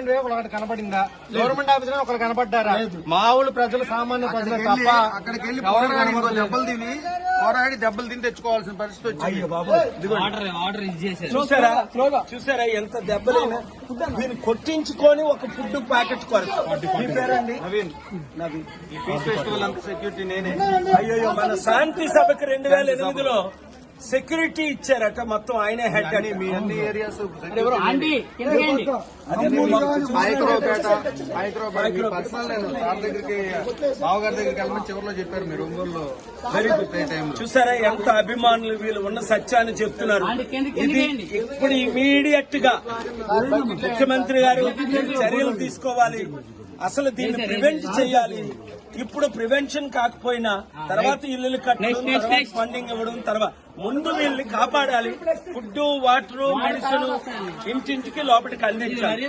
ఒకటి కనపడిందా? Government office ఒకరు కనపడ్డారా? మామూలు ప్రజలు, సామాన్య ప్రజలు తప్ప అక్కడికి వెళ్ళి దెబ్బలు తిని తెచ్చుకోవాల్సిన పరిస్థితి వచ్చింది. చూసారా ఎంత దెబ్బలైనా దీన్ని కొట్టించుకొని ఒక ఫుడ్ ప్యాకెట్ కొరకు. మీ పేరండి? నవీన్. ఈ పీస్ ఫెస్టివల్ అంత సెక్యూరిటీ నేనే. అయ్యో, మన శాంతి సభకి 2008లో సెక్యూరిటీ ఇచ్చారట, మొత్తం ఆయనే హెడ్ అని. మీ అన్ని ఏరియాస్ పర్సనల్ నేను సార్ దగ్గరికి, బావగారి దగ్గరికి వెళ్ళమని చివరిలో చెప్పారు. మీరు ఒంగోలులో చూసారా ఎంత అభిమానులు వీళ్ళు ఉన్న సత్యాన్ని చెప్తున్నారు. ఇది ఇప్పుడు ఇమీడియట్ గా ముఖ్యమంత్రి గారు చర్యలు తీసుకోవాలి. అసలు దీన్ని ప్రివెంట్ చేయాలి. ఇప్పుడు ప్రివెన్షన్ కాకపోయినా తర్వాత ఇల్లు కట్టడం, తర్వాత ఫండింగ్ ఇవ్వడం, తర్వాత ముందు వీళ్ళని కాపాడాలి. ఫుడ్, వాటర్, మెడిసిన్ ఇంటింటికి లోపలికి అందించాలి.